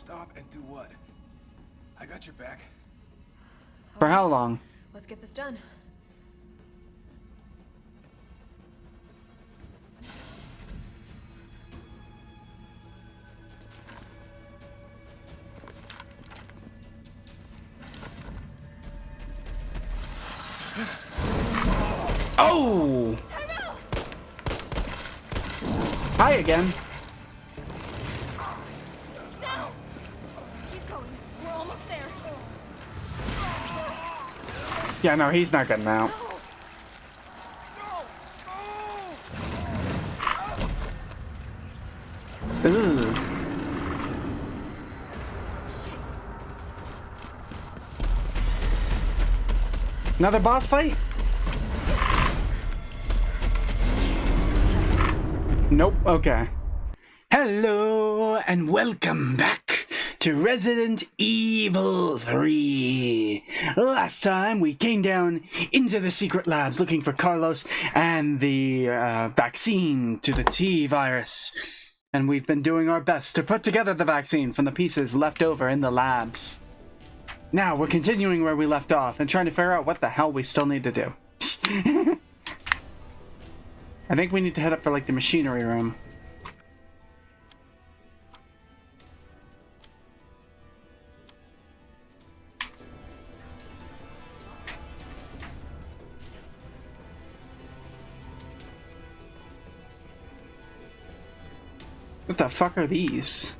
Stop and do what? I got your back. For how long? Let's get this done. Oh! Hi again. Now! Keep going. We're almost there. Yeah, no, he's not getting out. Ugh. Another boss fight? Nope, okay. Hello and welcome back to Resident Evil 3. Last time we came down into the secret labs looking for Carlos and the vaccine to the T virus. And we've been doing our best to put together the vaccine from the pieces left over in the labs. Now we're continuing where we left off and trying to figure out what the hell we still need to do. I think we need to head up for like the machinery room. What the fuck are these?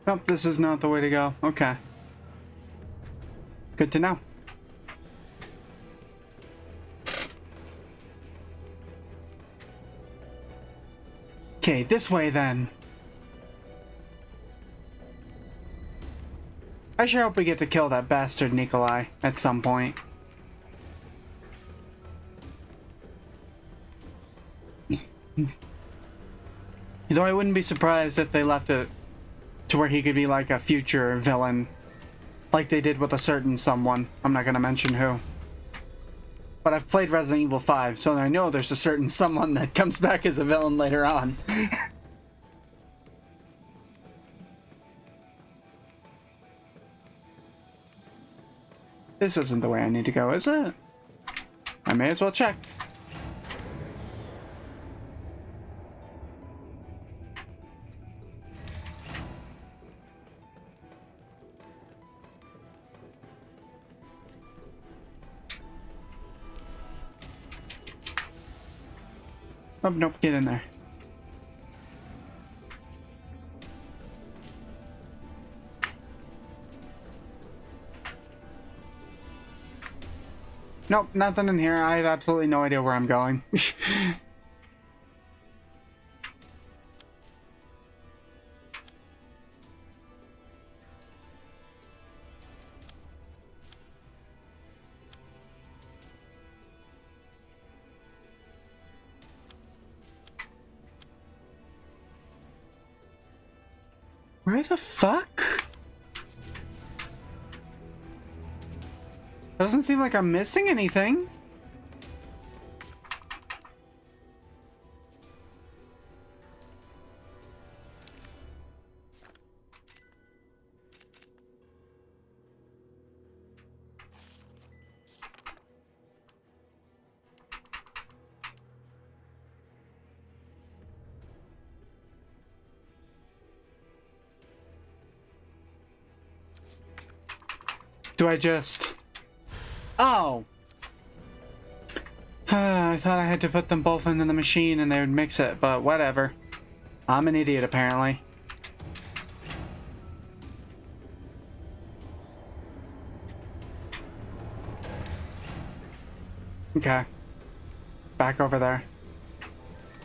Nope, this is not the way to go. Okay. Good to know. Okay, this way then. I sure hope we get to kill that bastard Nikolai at some point. Though I wouldn't be surprised if they left it to where he could be like a future villain, like they did with a certain someone. I'm not gonna mention who. But I've played Resident Evil 5, so I know there's a certain someone that comes back as a villain later on. This isn't the way I need to go, is it? I may as well check. Oh, nope, get in there. Nope, nothing in here. I have absolutely no idea where I'm going. Where the fuck? Doesn't seem like I'm missing anything. Do I just... Oh! I thought I had to put them both into the machine and they would mix it, but whatever. I'm an idiot, apparently. Okay. Back over there.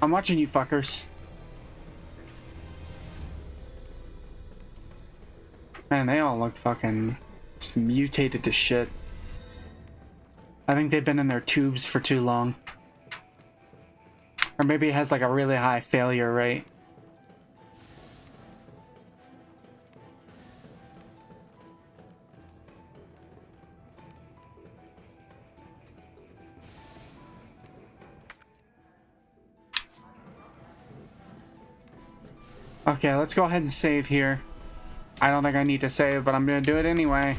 I'm watching you fuckers. Man, they all look fucking mutated to shit. I think they've been in their tubes for too long. Or maybe it has like a really high failure rate. Okay, let's go ahead and save here. I don't think I need to save, but I'm gonna do it anyway.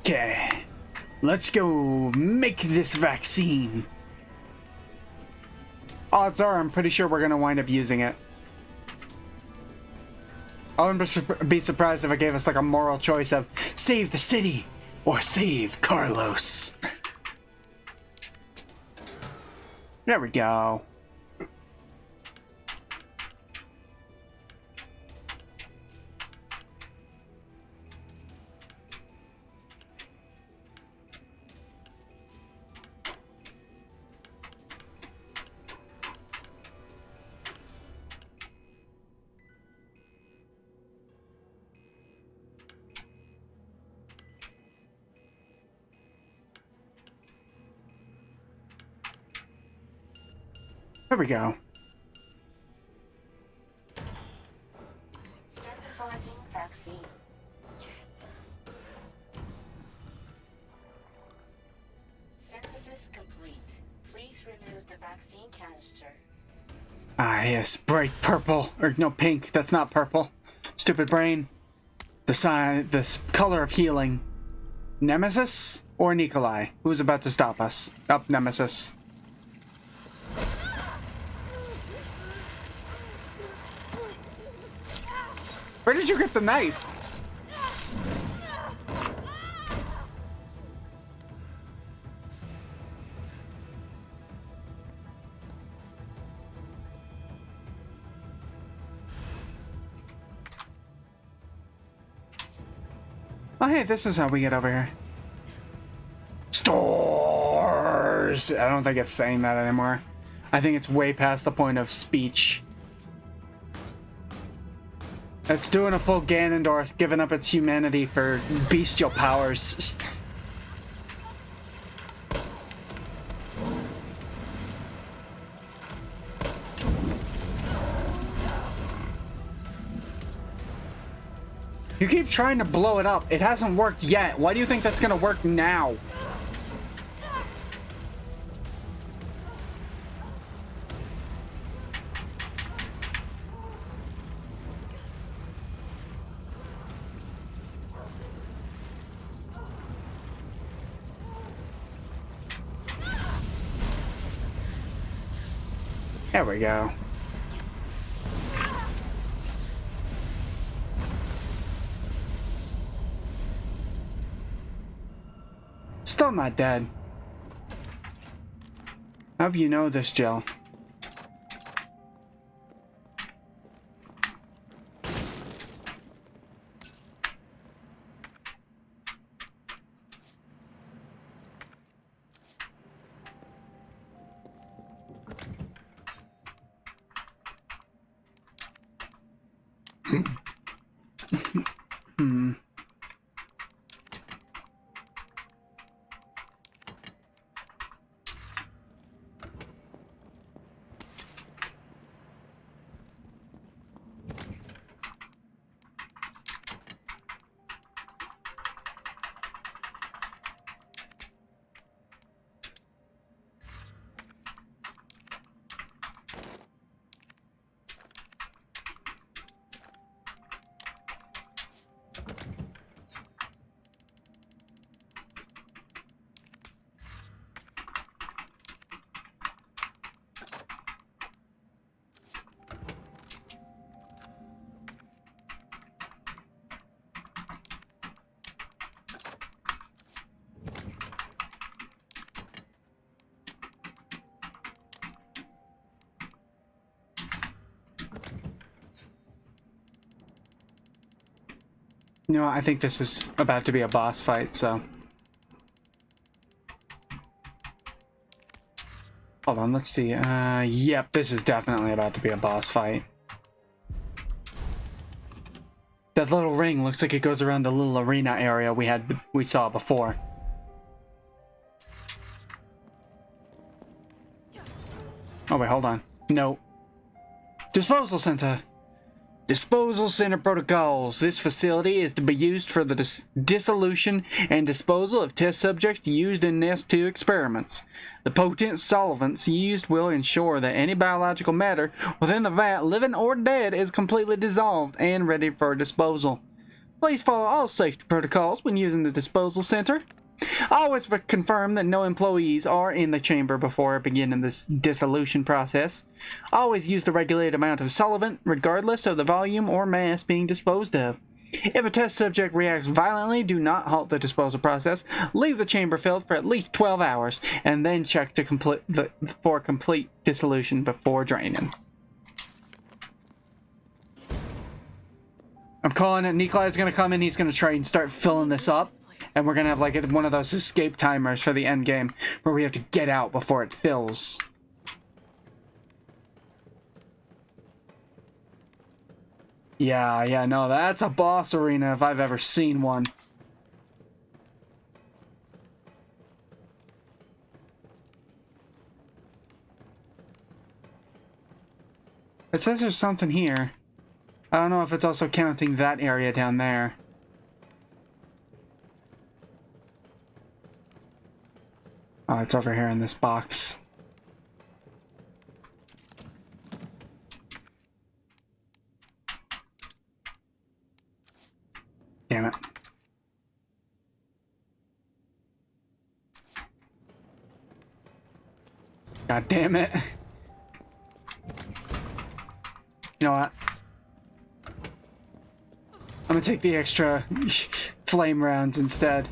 Okay, let's go make this vaccine. Odds are, I'm pretty sure we're gonna wind up using it. I wouldn't be surprised if it gave us like a moral choice of save the city or save Carlos. There we go. There we go. Synthesizing vaccine. Yes. Synthesis complete. Please remove the vaccine canister. Ah, yes, bright purple. Or no, pink. That's not purple. Stupid brain. The sign, this color of healing. Nemesis or Nikolai? Who's about to stop us? Up, Nemesis. Where did you get the knife? Oh, hey, this is how we get over here. Stores! I don't think it's saying that anymore. I think it's way past the point of speech. It's doing a full Ganondorf, giving up its humanity for bestial powers. You keep trying to blow it up. It hasn't worked yet. Why do you think that's gonna work now? There we go. Still not dead. How do you know this, Jill? You know, I think this is about to be a boss fight, so... Hold on, let's see. Yep, this is definitely about to be a boss fight. That little ring looks like it goes around the little arena area we saw before. Oh wait, hold on. No. Disposal center. Disposal center protocols. This facility is to be used for the dissolution and disposal of test subjects used in NES2 experiments. The potent solvents used will ensure that any biological matter within the vat, living or dead, is completely dissolved and ready for disposal. Please follow all safety protocols when using the disposal center. Always confirm that no employees are in the chamber before beginning this dissolution process. Always use the regulated amount of solvent, regardless of the volume or mass being disposed of. If a test subject reacts violently, do not halt the disposal process. Leave the chamber filled for at least 12 hours, and then check for complete dissolution before draining. I'm calling it. Nikolai's gonna come in, he's gonna try and start filling this up. And we're gonna have like one of those escape timers for the end game where we have to get out before it fills. Yeah, no, that's a boss arena if I've ever seen one. It says there's something here. I don't know if it's also counting that area down there. Oh, it's over here in this box. Damn it. God damn it. You know what? I'm gonna take the extra flame rounds instead.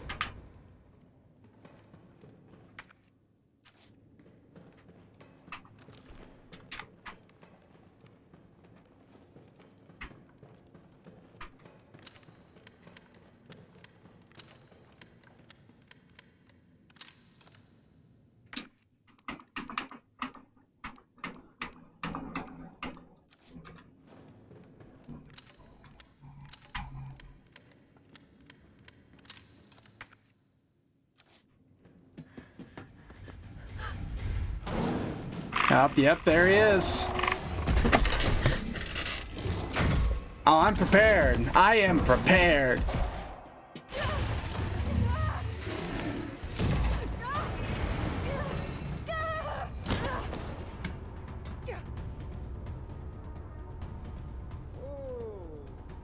Yep, there he is. Oh, I'm prepared. I am prepared.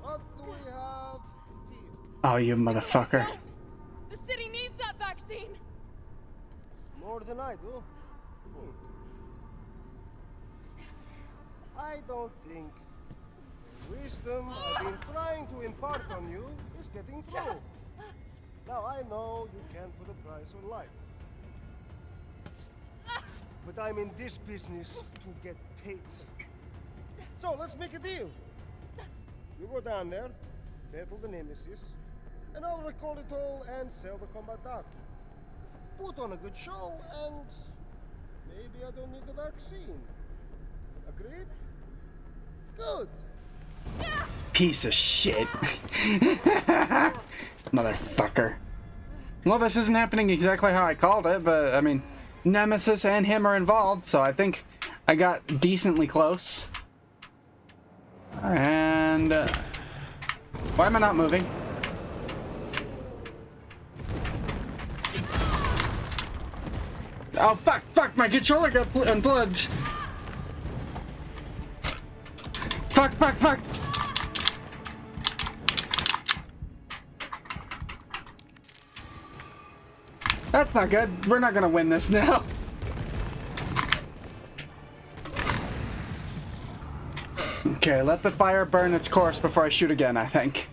What do we have here? Oh, you motherfucker. The city needs that vaccine. More than I do. I don't think the wisdom I've been trying to impart on you is getting through. Now I know you can't put a price on life. But I'm in this business to get paid. So let's make a deal. You go down there, battle the nemesis, and I'll record it all and sell the combat art. Put on a good show, and maybe I don't need the vaccine. Agreed? Good. Piece of shit. Motherfucker. Well, this isn't happening exactly how I called it, but I mean, Nemesis and him are involved, so I think I got decently close. And why am I not moving? Oh fuck, my controller got unplugged. Fuck. That's not good. We're not gonna win this now. Okay, let the fire burn its course before I shoot again, I think.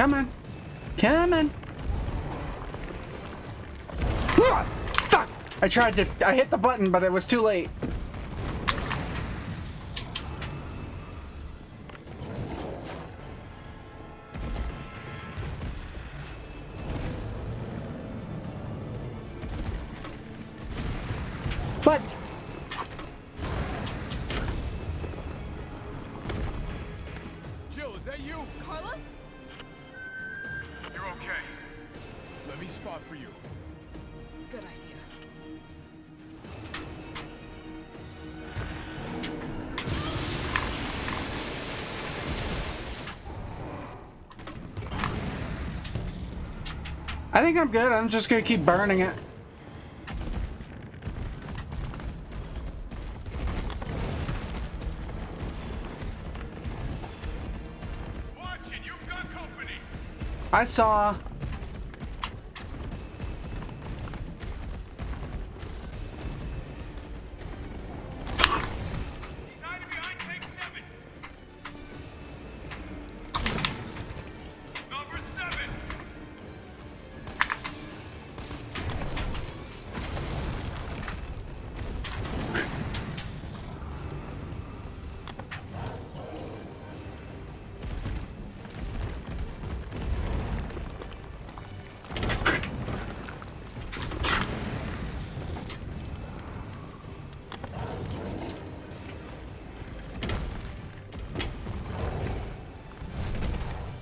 Come on. Come on. Ah, fuck! I hit the button, but it was too late. But Jill, is that you? Carlos? You're okay. Let me spot for you. Good idea. I think I'm good. I'm just gonna keep burning it. I saw. He's hiding behind tank 7. Number 7.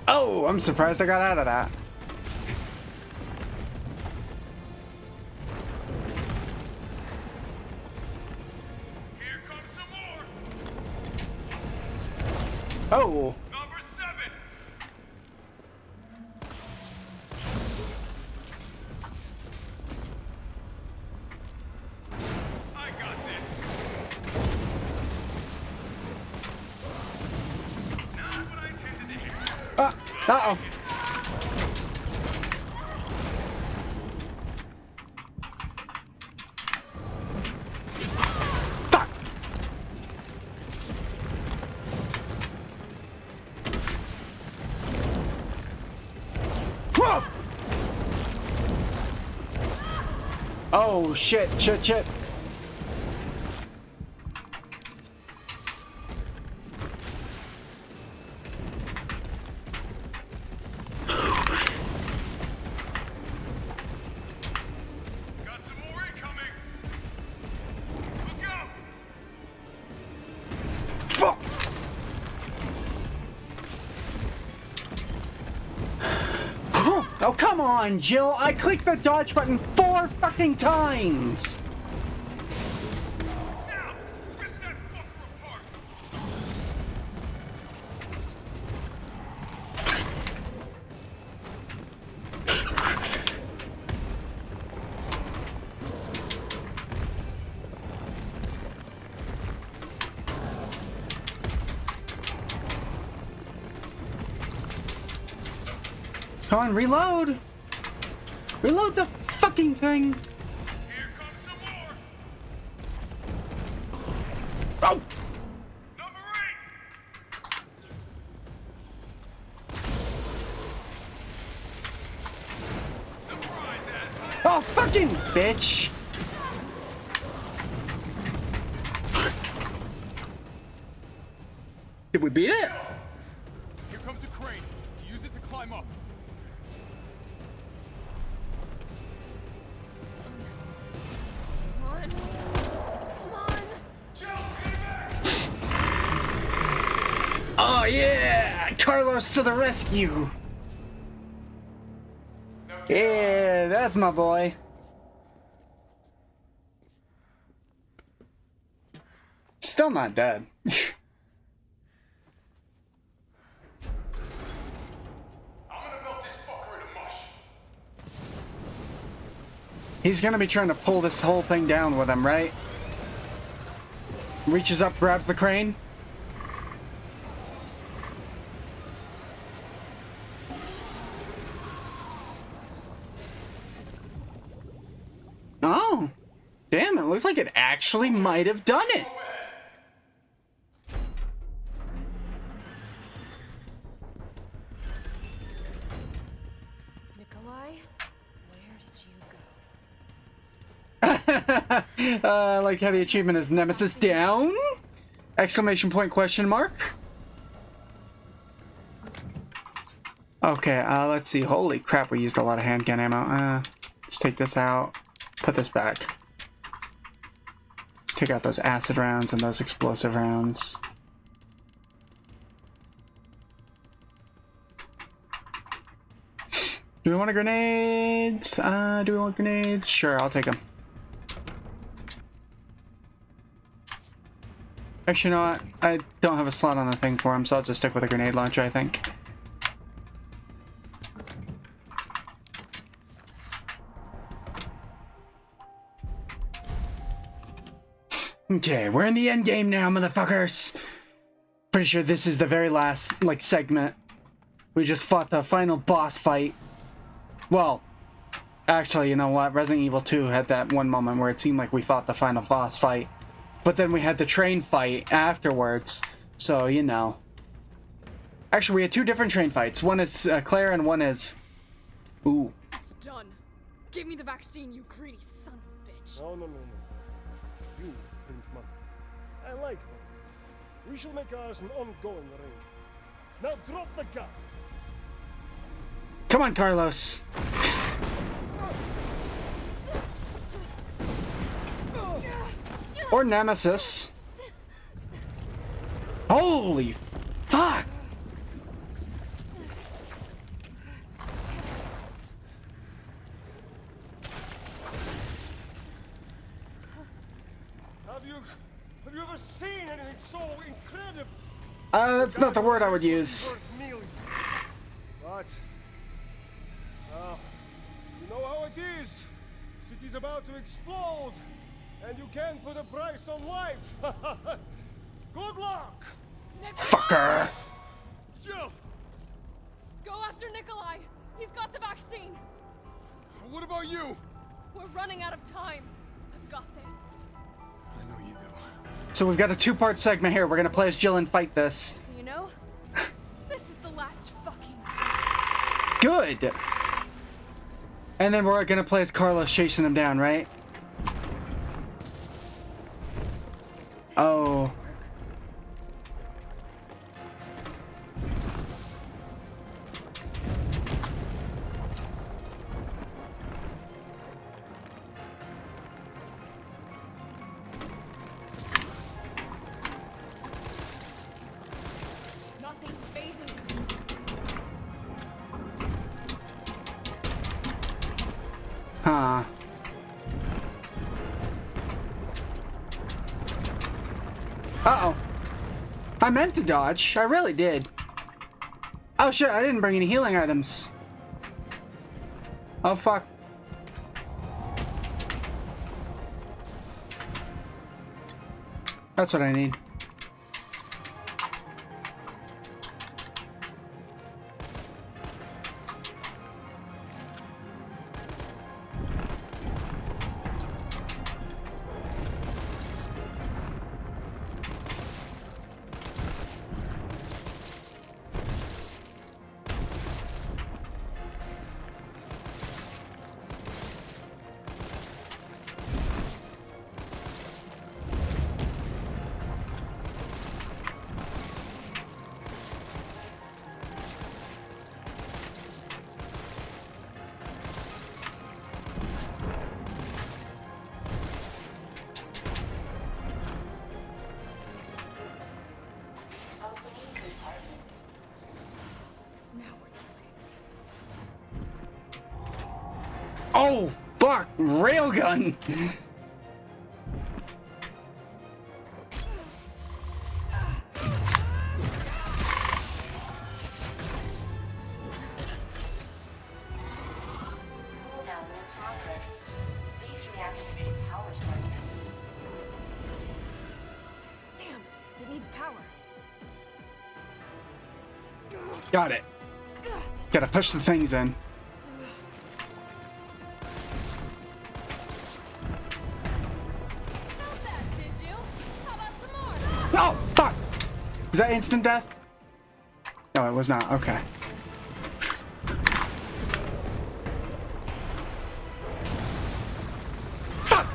Oh, I'm surprised I got out of that. Here comes some more. Oh. Number 7. I got this. Not what I intended to hear. Uh-oh. Fuck. Whoa. Oh, shit. Got some more incoming. Look out. Fuck. Oh, come on, Jill. I clicked the dodge button 4 fucking times. Now, rip that fucker apart. Come on, reload. Reload the fucking thing. Here comes some more. Oh. Number 8. Surprise, asshole. Oh, fucking bitch. Did we beat it? Here comes a crane. Use it to climb up. Come on. Come on. Jill, get back. Oh yeah, Carlos to the rescue. Yeah, that's my boy. Still not dead. I'm gonna melt this fucker into mush. He's gonna be trying to pull this whole thing down with him, right? Reaches up, grabs the crane. Oh, damn, it looks like it actually might have done it. Like how the achievement is nemesis down? Exclamation point question mark. Okay, let's see. Holy crap, we used a lot of handgun ammo. Let's take this out. Put this back. Let's take out those acid rounds and those explosive rounds. Do we want a grenades? Do we want grenades? Sure, I'll take them. Actually, you know what? I don't have a slot on the thing for them, so I'll just stick with a grenade launcher, I think. Okay, we're in the end game now, motherfuckers. Pretty sure this is the very last, like, segment. We just fought the final boss fight. Well, actually, you know what? Resident Evil 2 had that one moment where it seemed like we fought the final boss fight. But then we had the train fight afterwards. So, you know. Actually, we had two different train fights. One is Claire and one is... Ooh. It's done. Give me the vaccine, you greedy son of a bitch. No. You print money. I like money. We shall make ours an ongoing arrangement. Now drop the gun. Come on, Carlos. Or Nemesis. Holy fuck! Have you ever seen anything so incredible? That's not the word I would use. But you know how it is. City's about to explode, and you can't put a price on life. Good luck. Fucker. Jill. Go after Nikolai. He's got the vaccine. What about you? We're running out of time. I've got this. I know you do. So we've got a two-part segment here. We're gonna play as Jill and fight this. So you know, this is the last fucking time. Good. And then we're gonna play as Carlos chasing him down, right? Oh. Nothing's phasing it. Huh. Uh-oh. I meant to dodge. I really did. Oh shit, I didn't bring any healing items. Oh fuck. That's what I need. Opening compartment. Now we're talking. Oh fuck! Railgun! Cooldown in progress. Please reactivate power sources. Damn, it needs power. Got it. Gotta push the things in. Felt that, did you? How about some more? Oh fuck! Is that instant death? No, it was not. Okay. Fuck!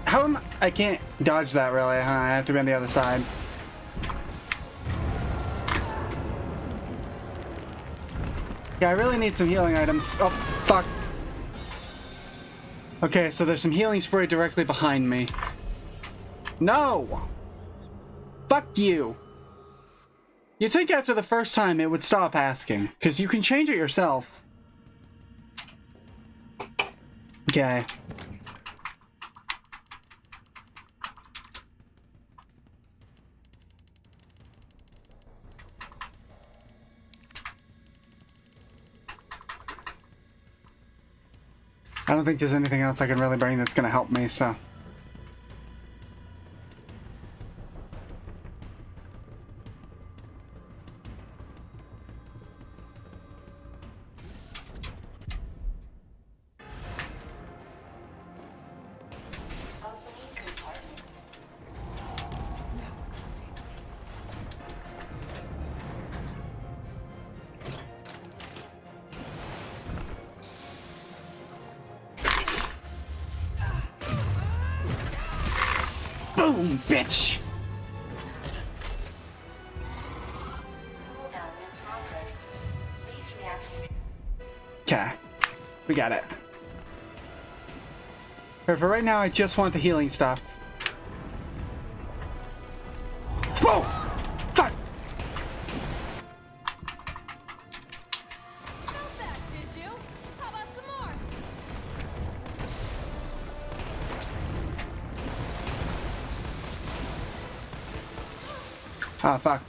How am I can't dodge that really, huh? I have to be on the other side. Yeah, I really need some healing items. Oh, fuck. Okay, so there's some healing spray directly behind me. No! Fuck you! You'd think after the first time it would stop asking, because you can change it yourself. Okay. I don't think there's anything else I can really bring that's gonna help me, so... Boom, bitch! Cooldown in progress. Please reactivate. Okay, we got it. But for right now, I just want the healing stuff. Whoa! Fuck! Felt that, did you? How about some more? Ah, fuck.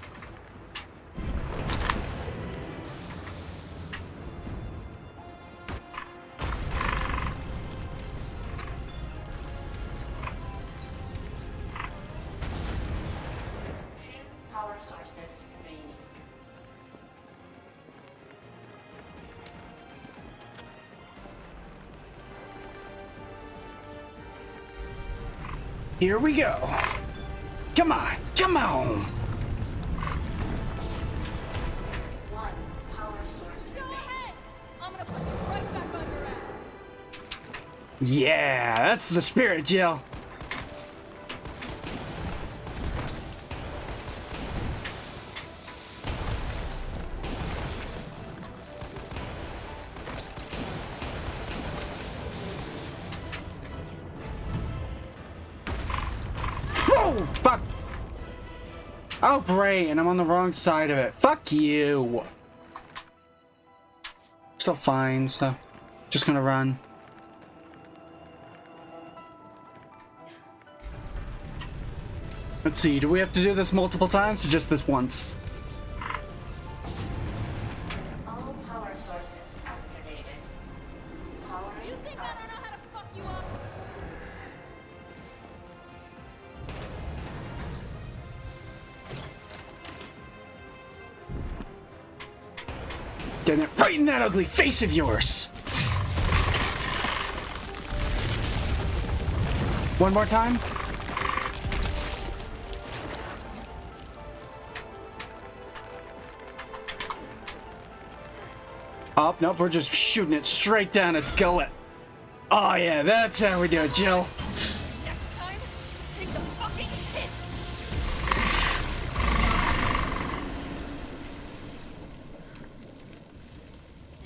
Two power sources remaining. Here we go. Come on, come on! One power source Go remaining. ahead! I'm gonna put you right back on your ass. Yeah, that's the spirit, Jill. Whoa! Fuck! Oh, great, and I'm on the wrong side of it. Fuck you! Still fine, so just gonna run. Let's see, do we have to do this multiple times or just this once? All power sources activated. Powering You think I up. don't know how to fuck you up? Getting it right in that ugly face of yours! One more time? Oh, nope, we're just shooting it straight down its gullet. Oh yeah, that's how we do it, Jill. Next time, take the fucking hit!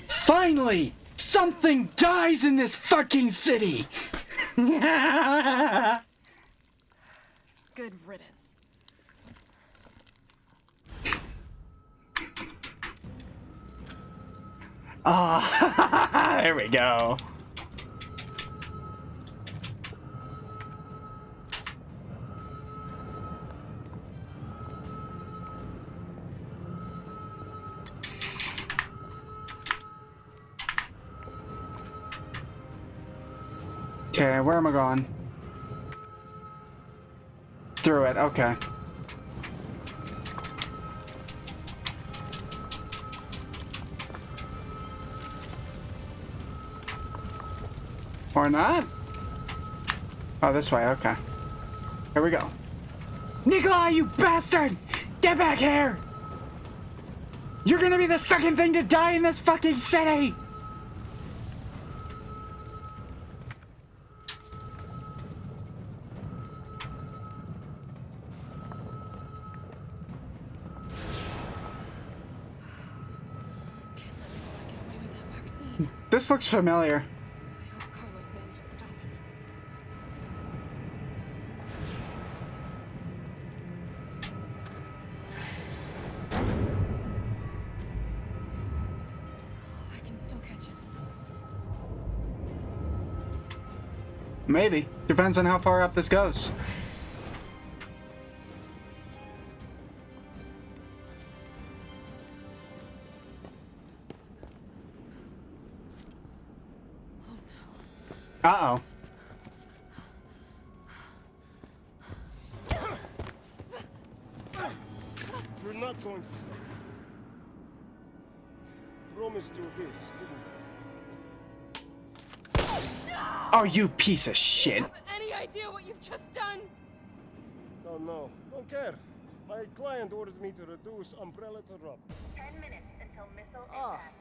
Finally! Something dies in this fucking city! Good riddance. Ah, there we go. Okay, where am I going? Through it, okay. Or not? Oh, this way, okay. Here we go. Nikolai, you bastard! Get back here! You're gonna be the second thing to die in this fucking city! This looks familiar. I hope Carlos managed to stop him. I can still catch him. Maybe. Depends on how far up this goes. Uh-oh. You're not going to stop. Promised you this, didn't I? Oh, you piece of shit. Have any idea what you've just done? Oh no, don't care. My client ordered me to reduce Umbrella to rubber. 10 minutes until missile Ah. impact.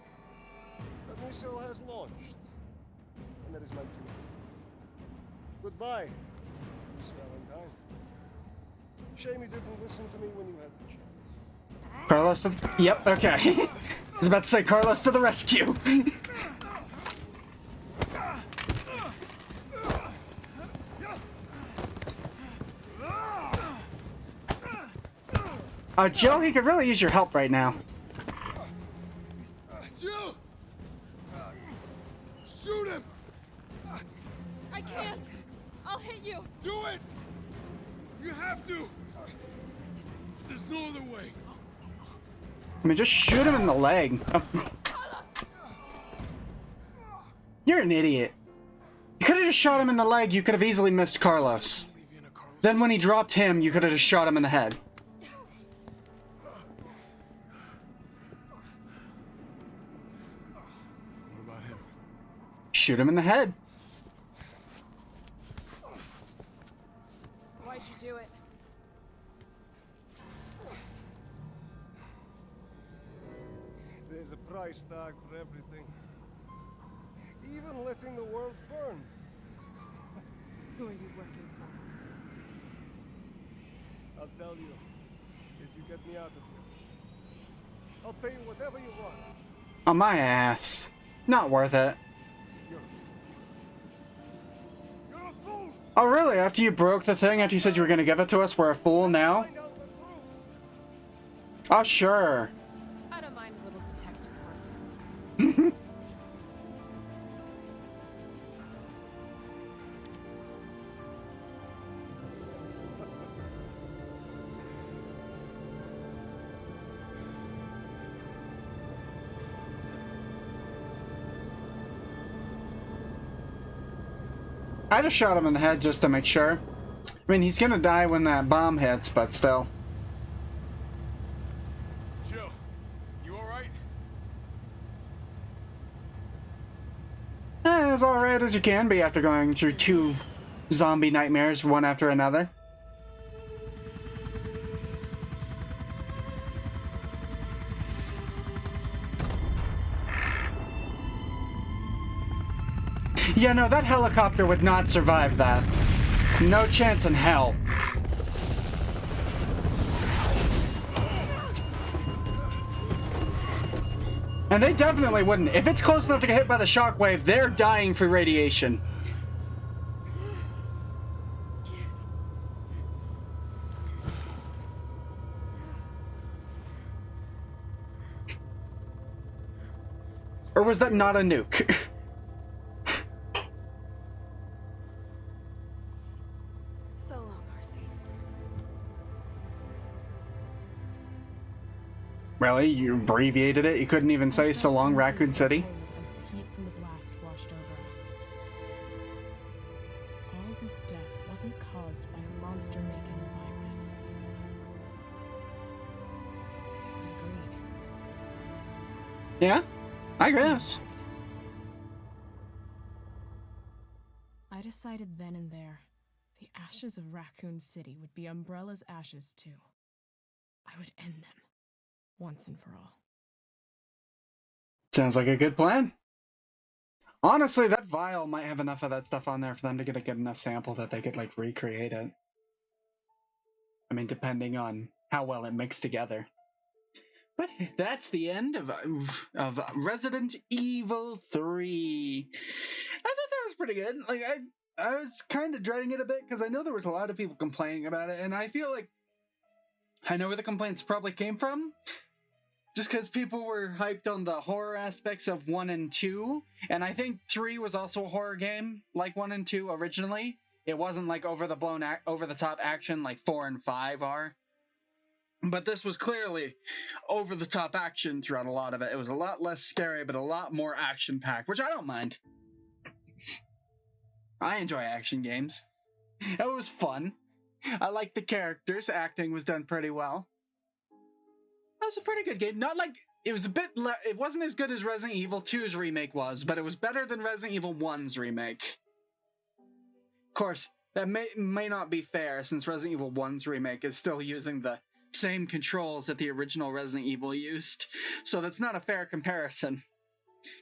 The missile has launched. And that is my cue. Goodbye, Miss Valentine. Shame you didn't listen to me when you had the chance. Carlos to the... Yep, okay. I was about to say Carlos to the rescue. Jill, he could really use your help right now. Jill! Shoot him! I can't. I'll hit you. Do it! You have to! There's no other way. I mean, just shoot him in the leg. Oh. You're an idiot. You could have just shot him in the leg. You could have easily missed Carlos. Then when he dropped him, you could have just shot him in the head. What about him? Shoot him in the head. Why'd you do it? There's a price tag for everything. Even letting the world burn. Who are you working for? I'll tell you, if you get me out of here. I'll pay you whatever you want. On my ass. Not worth it. You're a fool. You're a fool! Oh, really? After you broke the thing, after you said you were going to give it to us, we're a fool now? Find out the truth. Oh, sure. I don't mind a little detective work. I just shot him in the head just to make sure. I mean, he's gonna die when that bomb hits, but still. Jill, you alright? As alright as you can be after going through 2 zombie nightmares, one after another. Yeah, no, that helicopter would not survive that. No chance in hell. And they definitely wouldn't. If it's close enough to get hit by the shockwave, they're dying for radiation. Or was that not a nuke? So long, RC. Really? You abbreviated it? You couldn't even say so long, Raccoon City? As the heat from the blast washed over us. All this death wasn't caused by a monster-making virus. It was greed. Yeah? I guess. I decided then and there, the ashes of Raccoon City would be Umbrella's ashes too. I would end them, once and for all. Sounds like a good plan. Honestly, that vial might have enough of that stuff on there for them to get a good enough sample that they could, like, recreate it. I mean, depending on how well it mixed together. But that's the end of Resident Evil 3. I thought that was pretty good. Like I was kind of dreading it a bit because I know there was a lot of people complaining about it, and I feel like I know where the complaints probably came from. Just because people were hyped on the horror aspects of 1 and 2, and I think 3 was also a horror game like 1 and 2 originally. It wasn't like over the top action like 4 and 5 are. But this was clearly over the top action throughout a lot of it. It was a lot less scary, but a lot more action packed, which I don't mind. I enjoy action games. It was fun. I liked the characters. Acting was done pretty well. That was a pretty good game. Not like it was a bit. It wasn't as good as Resident Evil 2's remake was, but it was better than Resident Evil 1's remake. Of course, that may not be fair since Resident Evil 1's remake is still using the same controls that the original Resident Evil used, so that's not a fair comparison.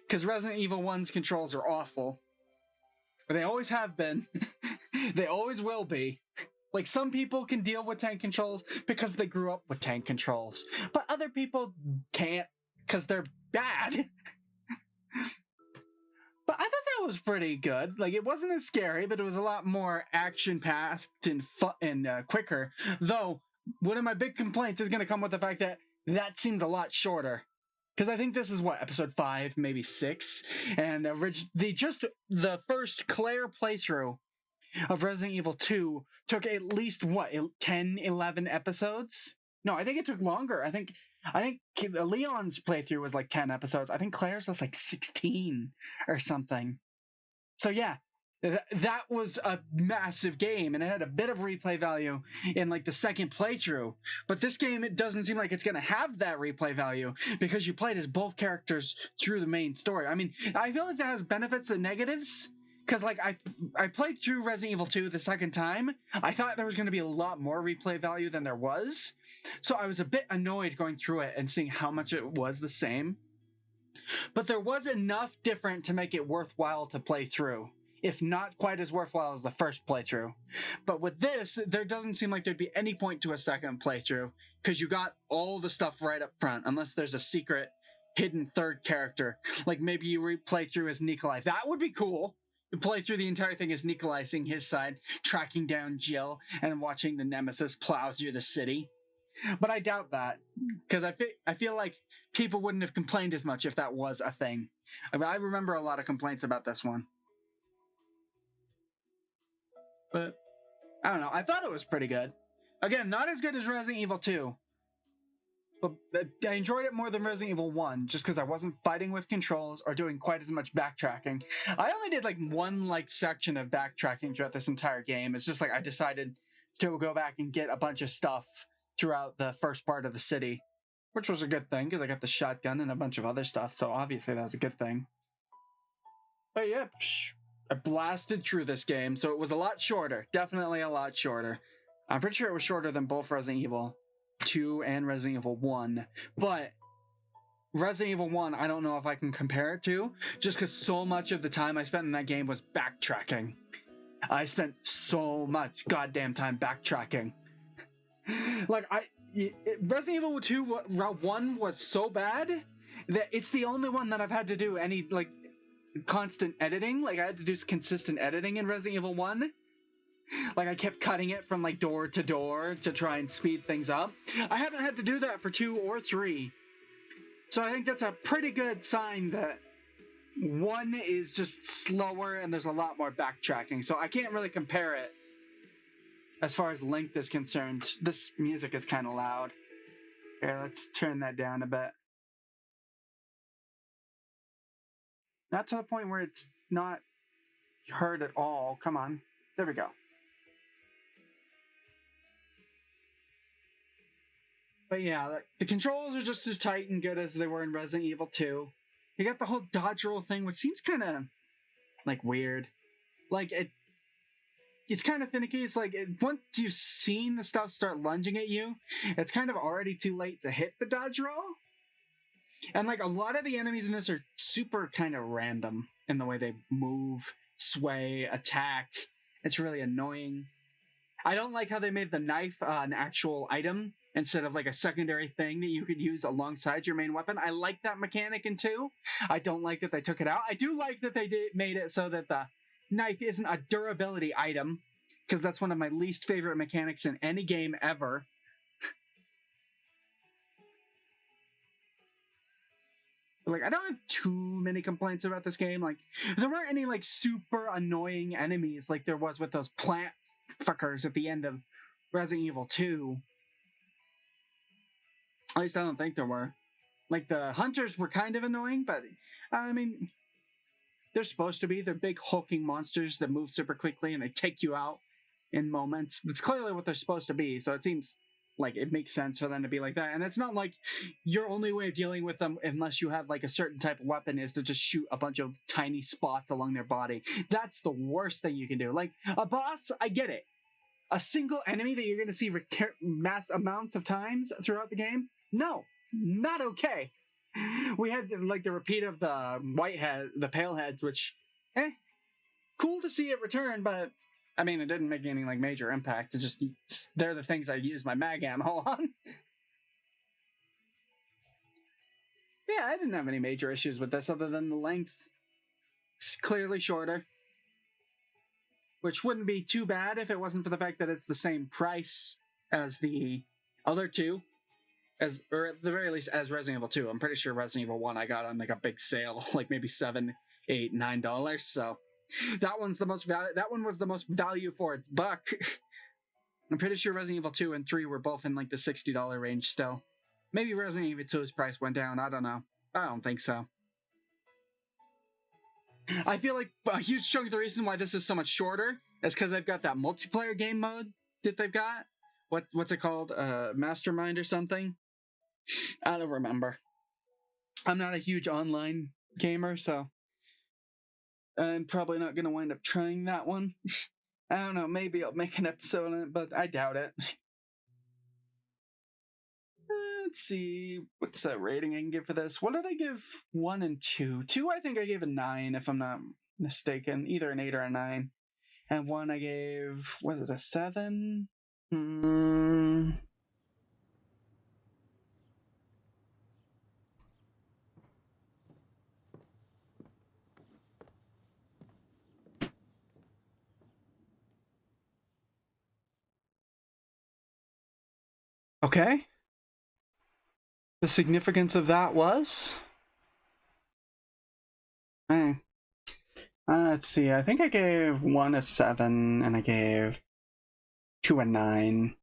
Because Resident Evil 1's controls are awful. They always have been. They always will be. Like, some people can deal with tank controls because they grew up with tank controls, but other people can't because they're bad. But I thought that was pretty good. Like, it wasn't as scary, but it was a lot more action-packed and quicker. Though, one of my big complaints is going to come with the fact that that seems a lot shorter. Because I think this is, episode 5, maybe 6? And the first Claire playthrough of Resident Evil 2 took at least, 10, 11 episodes? No, I think it took longer. I think Leon's playthrough was like 10 episodes. I think Claire's was like 16 or something. So yeah, that was a massive game, and it had a bit of replay value in like the second playthrough. But this game, it doesn't seem like it's going to have that replay value because you played as both characters through the main story. I mean, I feel like that has benefits and negatives. Because, like, I played through Resident Evil 2 the second time. I thought there was going to be a lot more replay value than there was. So I was a bit annoyed going through it and seeing how much it was the same. But there was enough different to make it worthwhile to play through. If not quite as worthwhile as the first playthrough. But with this, there doesn't seem like there'd be any point to a second playthrough. Because you got all the stuff right up front. Unless there's a secret, hidden third character. Like maybe you replay through as Nikolai. That would be cool. You play through the entire thing as Nikolai seeing his side, tracking down Jill, and watching the nemesis plow through the city. But I doubt that, because I feel like people wouldn't have complained as much if that was a thing. I mean, I remember a lot of complaints about this one. But, I don't know, I thought it was pretty good. Again, not as good as Resident Evil 2. But I enjoyed it more than Resident Evil 1, just because I wasn't fighting with controls or doing quite as much backtracking. I only did like one section of backtracking throughout this entire game. It's just like I decided to go back and get a bunch of stuff throughout the first part of the city, which was a good thing because I got the shotgun and a bunch of other stuff, so obviously that was a good thing. But yeah, I blasted through this game, so it was a lot shorter. Definitely a lot shorter. I'm pretty sure it was shorter than both Resident Evil 2 and Resident Evil 1, but Resident Evil 1 I don't know if I can compare it to, just because so much of the time I spent in that game was backtracking. I spent so much goddamn time backtracking. Like, Resident Evil 2 1 was so bad that it's the only one that I've had to do any like constant editing. Like, I had to do consistent editing in Resident Evil 1. Like, I kept cutting it from, like, door to door to try and speed things up. I haven't had to do that for 2 or 3. So I think that's a pretty good sign that 1 is just slower and there's a lot more backtracking. So I can't really compare it as far as length is concerned. This music is kind of loud. Here, let's turn that down a bit. Not to the point where it's not heard at all. Come on. There we go. But yeah, the controls are just as tight and good as they were in Resident Evil 2. You got the whole dodge roll thing, which seems kind of, like, weird. Like, it's kind of finicky. It's like, once you've seen the stuff start lunging at you, it's kind of already too late to hit the dodge roll. And, like, a lot of the enemies in this are super kind of random in the way they move, sway, attack. It's really annoying. I don't like how they made the knife an actual item instead of like a secondary thing that you could use alongside your main weapon. I like that mechanic in 2. I don't like that they took it out. I do like that they made it so that the knife isn't a durability item, because that's one of my least favorite mechanics in any game ever. Like, I don't have too many complaints about this game. Like, there weren't any, like, super annoying enemies like there was with those plant fuckers at the end of Resident Evil 2. At least I don't think there were. Like, the hunters were kind of annoying, but, I mean, they're supposed to be. They're big hulking monsters that move super quickly and they take you out in moments. That's clearly what they're supposed to be, so it seems like it makes sense for them to be like that. And it's not like your only way of dealing with them, unless you have like a certain type of weapon, is to just shoot a bunch of tiny spots along their body. That's the worst thing you can do. Like, a boss, I get it. A single enemy that you're going to see mass amounts of times throughout the game? No, not okay. We had like the repeat of the the pale heads, which, cool to see it return, but I mean, it didn't make any like major impact. It just, they're the things I use my mag ammo on. Yeah, I didn't have any major issues with this other than the length. It's clearly shorter, which wouldn't be too bad if it wasn't for the fact that it's the same price as the other two, or at the very least as Resident Evil 2. I'm pretty sure Resident Evil 1 I got on like a big sale, like maybe $7, $8, $9. So that one was the most value for its buck. I'm pretty sure Resident Evil 2 and 3 were both in like the $60 range still. Maybe Resident Evil 2's price went down. I don't know. I don't think so. I feel like a huge chunk of the reason why this is so much shorter is because they've got that multiplayer game mode that they've got. What's it called? Mastermind or something? I don't remember. I'm not a huge online gamer, so I'm probably not going to wind up trying that one. I don't know, maybe I'll make an episode on it, but I doubt it. Let's see, what's that rating I can give for this? What did I give 1 and 2? 2, I think I gave a 9, if I'm not mistaken. Either an 8 or a 9. And 1 I gave, was it a 7? Okay. The significance of that was? Let's see, I think I gave 1 a 7, and I gave 2 a 9.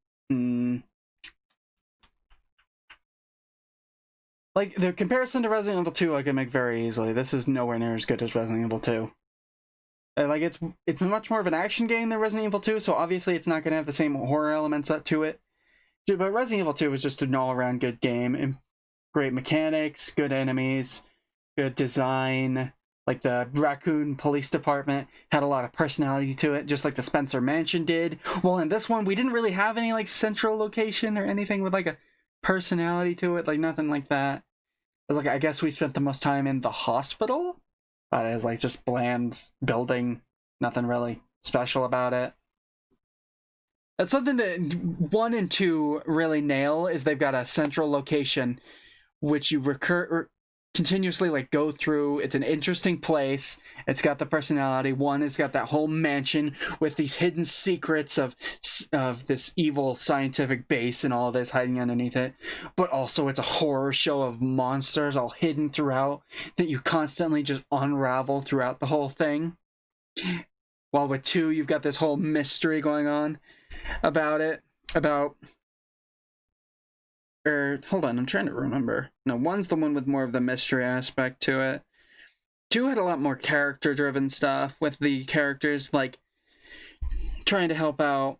Like, the comparison to Resident Evil 2 I can make very easily. This is nowhere near as good as Resident Evil 2. Like, it's much more of an action game than Resident Evil 2, so obviously it's not going to have the same horror elements to it. But Resident Evil 2 was just an all-around good game, and great mechanics, good enemies, good design. Like, the Raccoon Police Department had a lot of personality to it, just like the Spencer Mansion did. Well, in this one, we didn't really have any, like, central location or anything with, like, a personality to it. Like, nothing like that. It was like, I guess we spent the most time in the hospital, but it was, like, just bland building. Nothing really special about it. That's something that 1 and 2 really nail, is they've got a central location which you continuously like go through. It's an interesting place. It's got the personality. 1 has got that whole mansion with these hidden secrets of this evil scientific base and all this hiding underneath it. But also it's a horror show of monsters all hidden throughout that you constantly just unravel throughout the whole thing. While with 2, you've got this whole mystery going on about it. Hold on, I'm trying to remember. No, 1's the one with more of the mystery aspect to it. 2 had a lot more character-driven stuff with the characters, like, trying to help out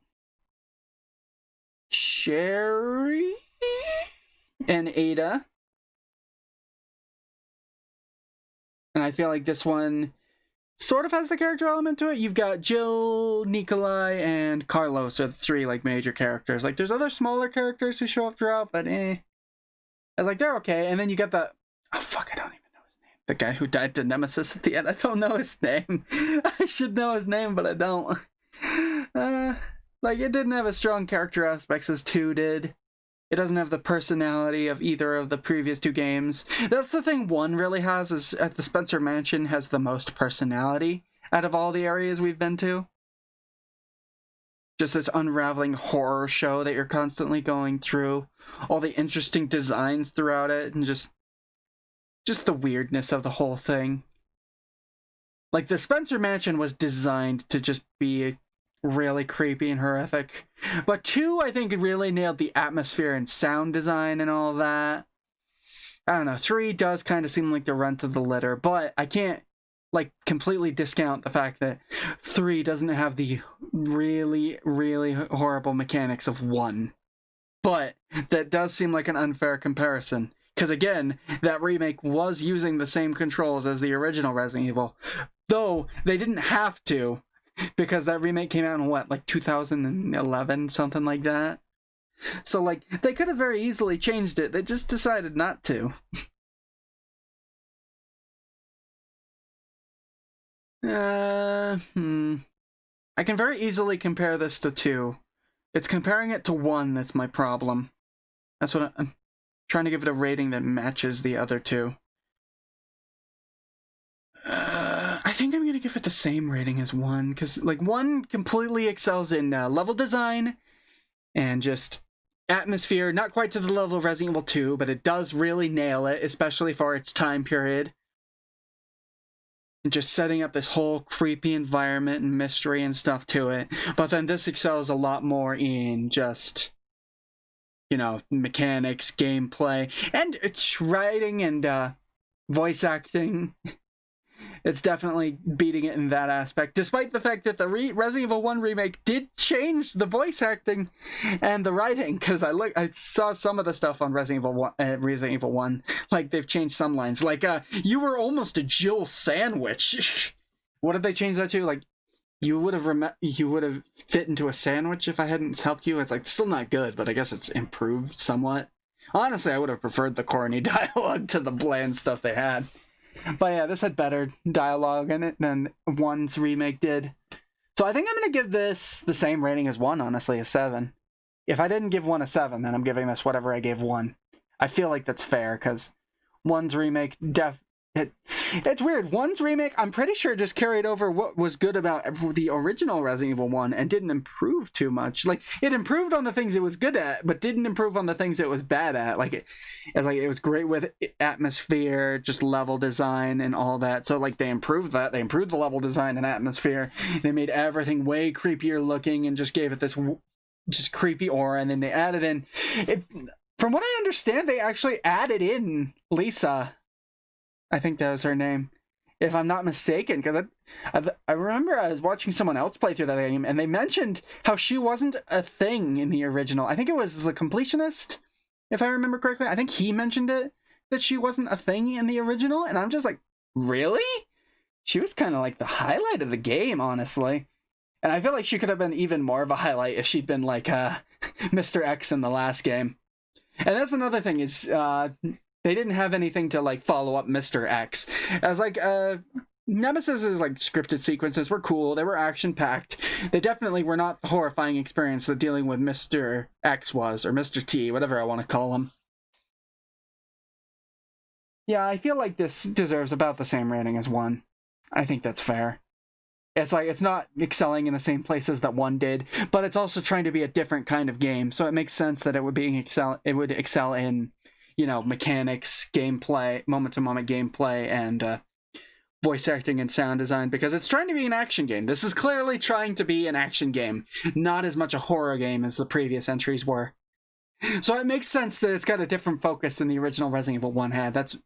Sherry and Ada. And I feel like this one sort of has the character element to it. You've got Jill, Nikolai, and Carlos are the 3 like major characters. Like, there's other smaller characters who show up throughout, but I was like, they're okay. And then you got the I don't even know his name. The guy who died to Nemesis at the end. I don't know his name. I should know his name, but I don't. Like, it didn't have as strong character aspects as 2 did. It doesn't have the personality of either of the previous two games. That's the thing 1 really has, is at the Spencer Mansion has the most personality out of all the areas we've been to. Just this unraveling horror show that you're constantly going through. All the interesting designs throughout it, and just the weirdness of the whole thing. Like, the Spencer Mansion was designed to just be really creepy and horrific. But 2, I think, really nailed the atmosphere and sound design and all that. I don't know, 3 does kind of seem like the runt of the litter, but I can't, like, completely discount the fact that 3 doesn't have the really, really horrible mechanics of 1. But that does seem like an unfair comparison. Because again, that remake was using the same controls as the original Resident Evil. Though, they didn't have to. Because that remake came out in what, like 2011, something like that? So, like, they could have very easily changed it. They just decided not to. I can very easily compare this to 2. It's comparing it to 1 that's my problem. That's what I'm trying to give it a rating that matches the other 2. I think I'm gonna give it the same rating as 1, because, like, 1 completely excels in level design and just atmosphere, not quite to the level of Resident Evil 2, but it does really nail it, especially for its time period. And just setting up this whole creepy environment and mystery and stuff to it. But then this excels a lot more in just, you know, mechanics, gameplay, and its writing and voice acting. It's definitely beating it in that aspect, despite the fact that the Resident Evil 1 remake did change the voice acting and the writing, because I saw some of the stuff on Resident Evil 1, like they've changed some lines, like, you were almost a Jill sandwich. What did they change that to? Like, you would have fit into a sandwich if I hadn't helped you. It's like, still not good, but I guess it's improved somewhat. Honestly, I would have preferred the corny dialogue to the bland stuff they had. But yeah, this had better dialogue in it than 1's remake did. So I think I'm going to give this the same rating as 1, honestly, a 7. If I didn't give 1 a 7, then I'm giving this whatever I gave 1. I feel like that's fair, because 1's remake it's weird. 1's remake, I'm pretty sure, just carried over what was good about the original Resident Evil 1 and didn't improve too much. Like, it improved on the things it was good at, but didn't improve on the things it was bad at. Like, it was great with atmosphere, just level design and all that. So, like, they improved that. They improved the level design and atmosphere. They made everything way creepier looking and just gave it this just creepy aura. And then they added in... From what I understand, they actually added in Lisa. I think that was her name, if I'm not mistaken, because I remember I was watching someone else play through that game, and they mentioned how she wasn't a thing in the original. I think it was the completionist, if I remember correctly. I think he mentioned it, that she wasn't a thing in the original, and I'm just like, really? She was kind of like the highlight of the game, honestly. And I feel like she could have been even more of a highlight if she'd been like Mr. X in the last game. And that's another thing, is... they didn't have anything to, like, follow up Mr. X. As, like, Nemesis's, like, scripted sequences were cool. They were action-packed. They definitely were not the horrifying experience that dealing with Mr. X was, or Mr. T, whatever I want to call him. Yeah, I feel like this deserves about the same rating as 1. I think that's fair. It's like, it's not excelling in the same places that 1 did, but it's also trying to be a different kind of game, so it makes sense that it would excel in, you know, mechanics, gameplay, moment-to-moment gameplay, and voice acting and sound design, because it's trying to be an action game. This is clearly trying to be an action game, not as much a horror game as the previous entries were. So it makes sense that it's got a different focus than the original Resident Evil 1 had. That's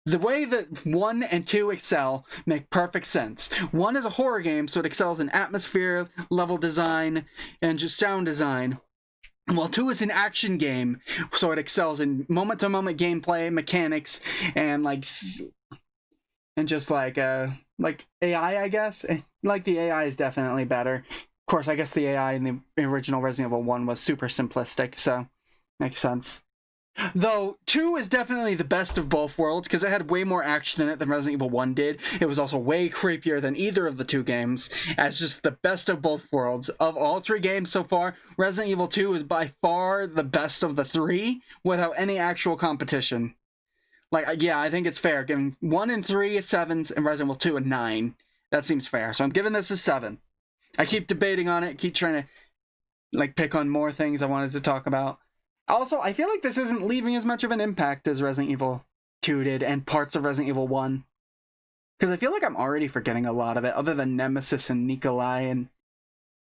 the way that 1 and 2 excel, make perfect sense. 1 is a horror game, so it excels in atmosphere, level design, and just sound design. Well, 2 is an action game, so it excels in moment-to-moment gameplay, mechanics, and just like AI, I guess. Like, the AI is definitely better. Of course, I guess the AI in the original Resident Evil 1 was super simplistic, so makes sense. Though 2 is definitely the best of both worlds because it had way more action in it than Resident Evil 1 did. It was also way creepier than either of the two games. As just the best of both worlds. Of all 3 games so far, Resident Evil 2 is by far the best of the 3 without any actual competition. Like, yeah, I think it's fair. Giving 1 and 3 is 7s and Resident Evil 2 a 9. That seems fair. So I'm giving this a 7. I keep debating on it, keep trying to like pick on more things I wanted to talk about. Also, I feel like this isn't leaving as much of an impact as Resident Evil 2 did and parts of Resident Evil 1. Because I feel like I'm already forgetting a lot of it, other than Nemesis and Nikolai, and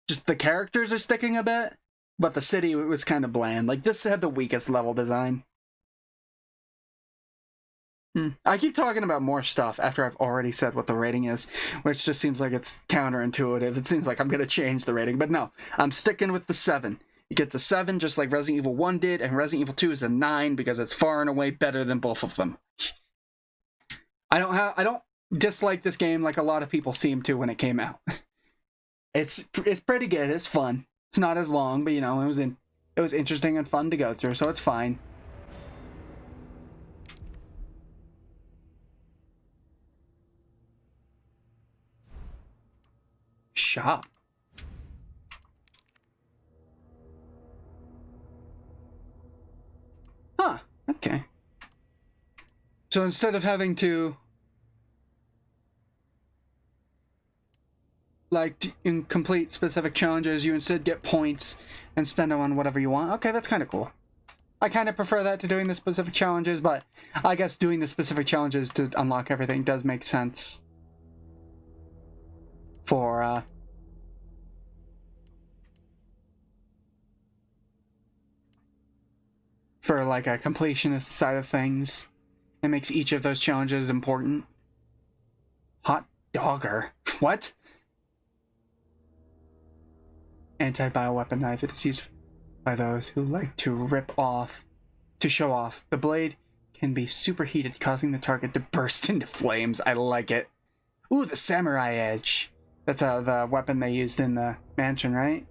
just the characters are sticking a bit, but the city was kind of bland. Like, this had the weakest level design. I keep talking about more stuff after I've already said what the rating is, which just seems like it's counterintuitive. It seems like I'm going to change the rating, but no, I'm sticking with the 7. It gets a 7 just like Resident Evil 1 did, and Resident Evil 2 is a 9 because it's far and away better than both of them. I don't dislike this game like a lot of people seem to when it came out. It's pretty good, it's fun. It's not as long, but you know, it was interesting and fun to go through, so it's fine. Shop. Huh, okay. So instead of having to like complete specific challenges, you instead get points and spend them on whatever you want. Okay, that's kind of cool. I kind of prefer that to doing the specific challenges, but I guess doing the specific challenges to unlock everything does make sense for like a completionist side of things. It makes each of those challenges important. Hot dogger. What? Anti-bioweapon knife. It is used by those who like to show off. The blade can be superheated, causing the target to burst into flames. I like it. Ooh, the samurai edge. That's the weapon they used in the mansion, right?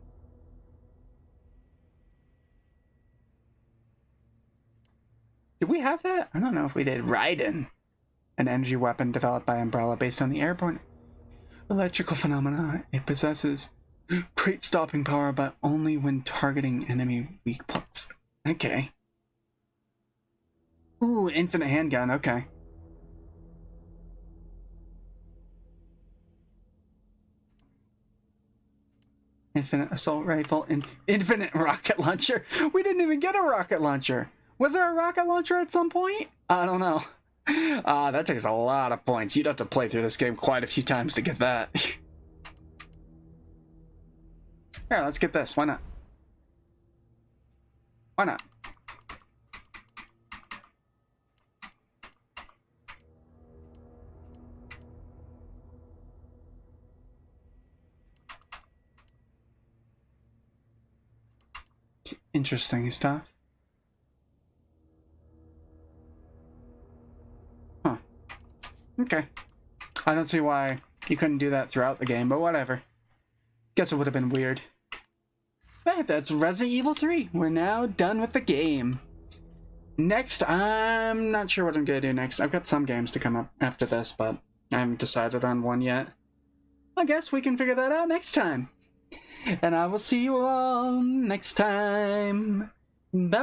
Did we have that? I don't know if we did. Raiden. An energy weapon developed by Umbrella based on the airborne electrical phenomena it possesses. Great stopping power, but only when targeting enemy weak points. Okay. Ooh, infinite handgun. Okay. Infinite assault rifle. Infinite rocket launcher. We didn't even get a rocket launcher. Was there a rocket launcher at some point? I don't know. That takes a lot of points. You'd have to play through this game quite a few times to get that. Here, let's get this. Why not? Why not? It's interesting stuff. Huh. Okay. I don't see why you couldn't do that throughout the game, but whatever. Guess it would have been weird. But that's Resident Evil 3. We're now done with the game. Next, I'm not sure what I'm gonna do next. I've got some games to come up after this, but I haven't decided on one yet. I guess we can figure that out next time. And I will see you all next time. Bye.